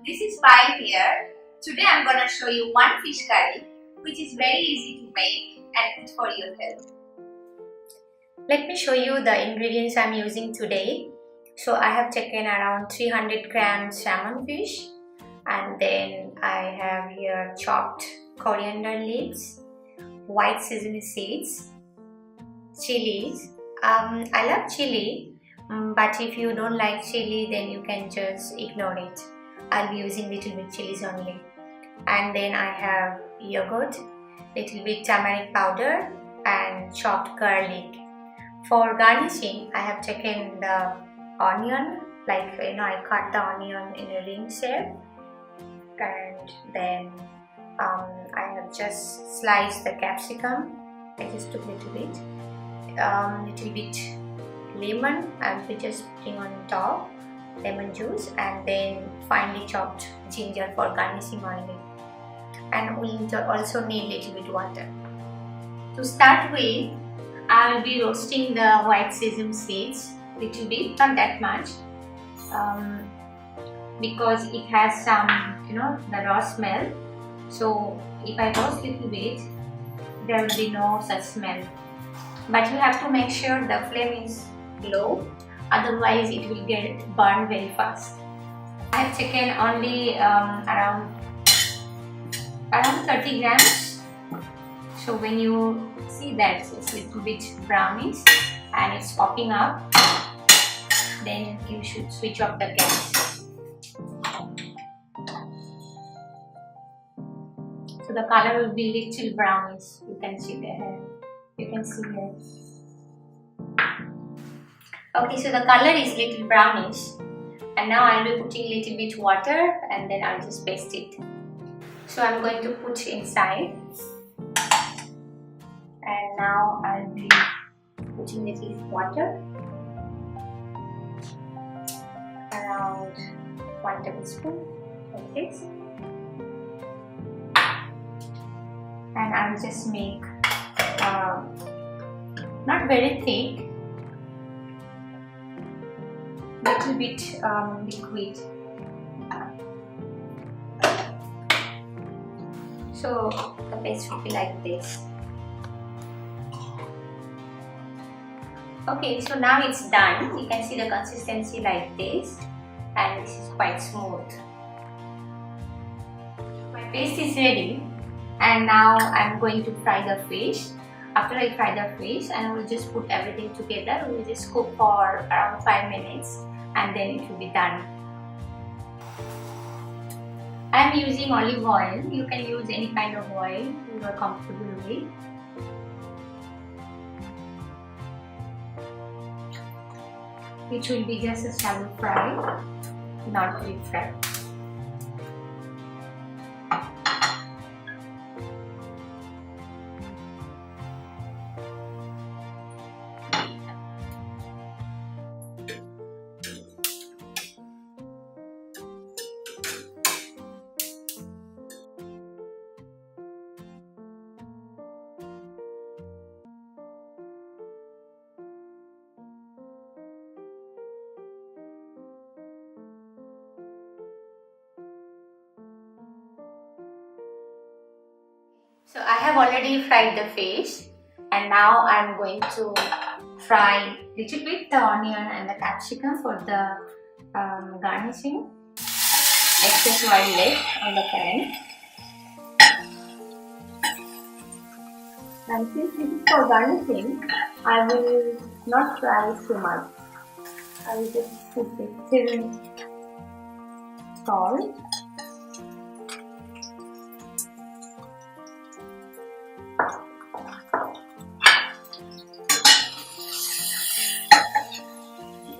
This is Pai here. Today I'm gonna show you one fish curry which is very easy to make and good for your health. Let me show you the ingredients I'm using today. So I have taken around 300 grams salmon fish, and then I have here chopped coriander leaves, white sesame seeds, chilies. I love chili, but if you don't like chili then you can just ignore it. I'll be using little bit chilies only. And then I have yogurt, little bit turmeric powder and chopped garlic. For garnishing, I have taken the onion, I cut the onion in a ring shape, and then I have just sliced the capsicum. I just took little bit lemon. I'll be just putting on top, lemon juice, and then finely chopped ginger for garnishing only. And we also need little bit water. To start with, I will be roasting the white sesame seeds little bit, not that much, because it has some, the raw smell. So if I roast little bit, there will be no such smell. But you have to make sure the flame is low, otherwise it will get burned very fast. I have taken only around 30 grams. So when you see that it's a little bit brownish and it's popping up, then you should switch off the gas. So the color will be little brownish. You can see there. You can see here. Okay, so the color is little brownish, and now I'll be putting little bit water, and then I'll just paste it. So I'm going to put inside, and now I'll be putting little water, around 1 tablespoon like this, and I'll just make not very thick, little bit liquid. So the paste will be like this. Okay, so now it's done. You can see the consistency like this, and this is quite smooth. My paste is ready, and now I'm going to fry the fish. After I fry the fish, and we'll just put everything together. We'll just cook for around 5 minutes, and then it will be done. I am using olive oil. You can use any kind of oil you are comfortable with. It will be just a shallow fry, not deep fry. So I have already fried the fish, and now I'm going to fry little bit the onion and the capsicum for the garnishing. Excess oil left on the pan. And since this is for garnishing, I will not fry it too much. I will just put little salt.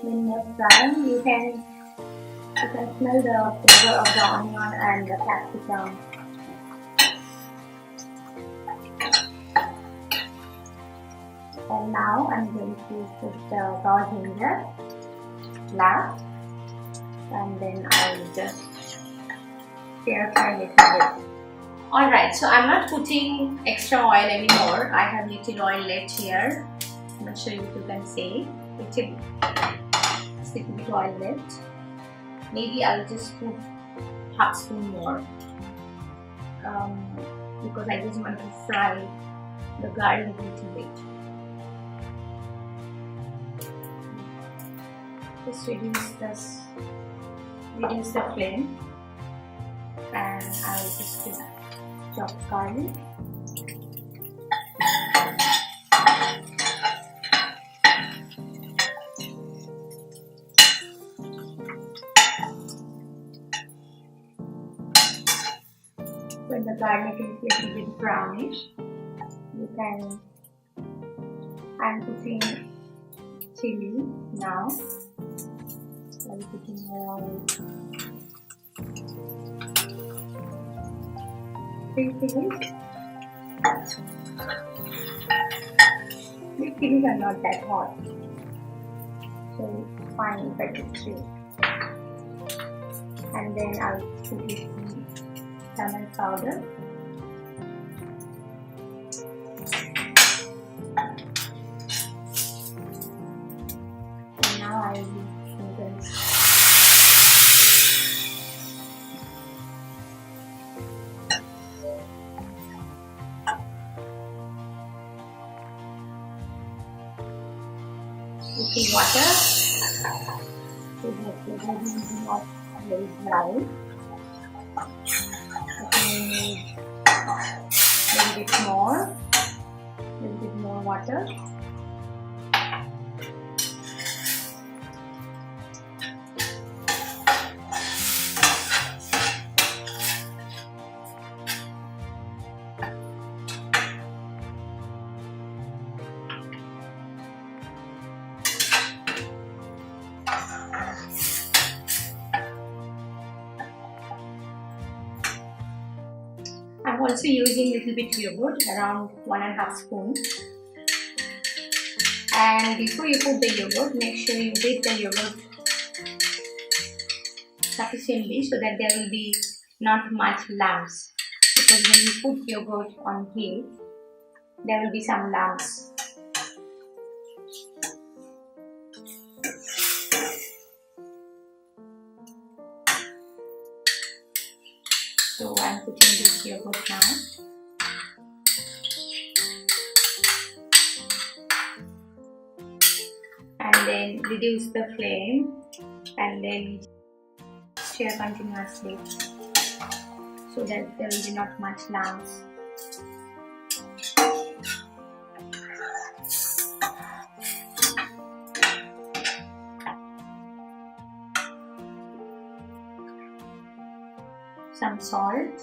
When you're frying, you can smell the flavor of the onion and the capsicum. And now I'm going to put the raw ginger last, and then I'll just stir fry a little bit. Alright, so I'm not putting extra oil anymore. I have little oil left here. I'm not sure if you can see. Little bit oil left. Maybe I'll just put half spoon more because I just want to fry the garlic a little bit. Just reduce the flame, and I'll just chop garlic. When the garlic is a little bit brownish, I'm putting chili now. I'm putting around 3 chilies. The chilies are not that hot, so it's fine if I put 3. And then I'll put some salmon powder. And now I will use this. With water, so that the veggies is not very dry. I need a little bit more water. I'm also using little bit yogurt, around 1.5 spoon. And before you put the yogurt, make sure you beat the yogurt sufficiently so that there will be not much lumps. Because when you put yogurt on heat, there will be some lumps. So I'm putting this yogurt now. And then reduce the flame and then stir continuously so that there will be not much lumps. Some salt.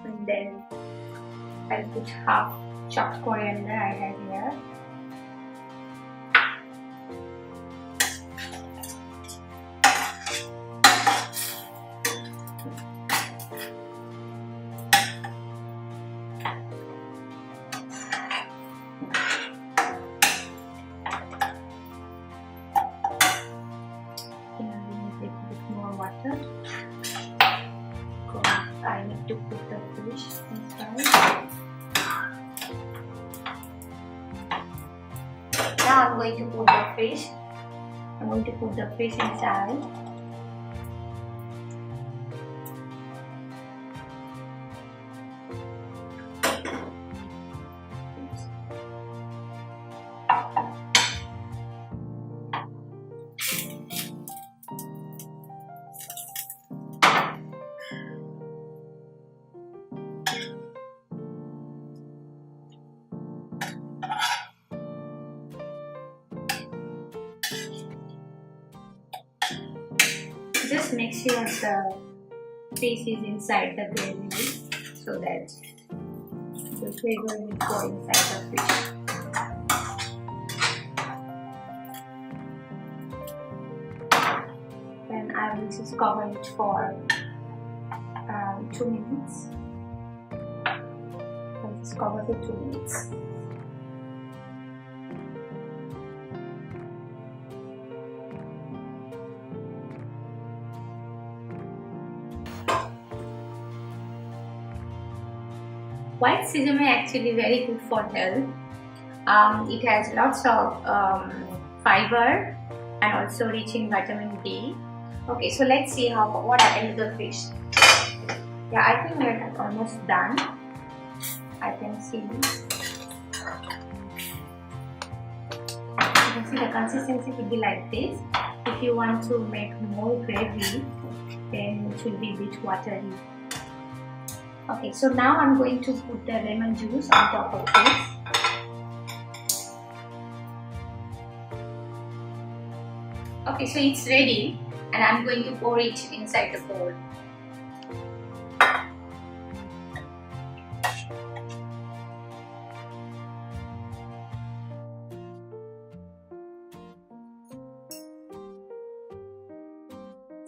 And then I'll put half chopped coriander I have here. Water. I need to put the fish inside. Now I'm going to put the fish. I'm going to put the fish inside. Just make sure the fish is inside the gravy so that the flavor will go inside the fish. Then I will just cover it for 2 minutes. I'll just cover for 2 minutes. White sesame actually very good for health. It has lots of fiber and also rich in vitamin D. Okay, so let's see what happened to the fish. Yeah, I think we're almost done. I can see. You can see the consistency will be like this. If you want to make more gravy, then it will be a bit watery. Okay, so now I'm going to put the lemon juice on top of this. Okay, so it's ready and I'm going to pour it inside the bowl.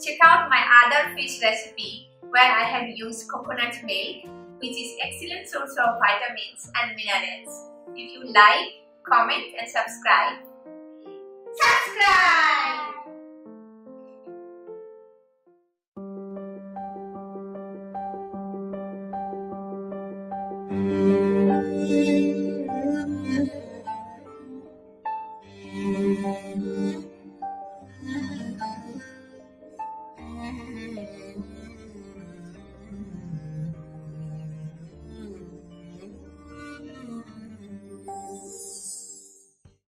Check out my other fish recipe where I have used coconut milk, which is excellent source of vitamins and minerals. If you like, comment and subscribe. Subscribe!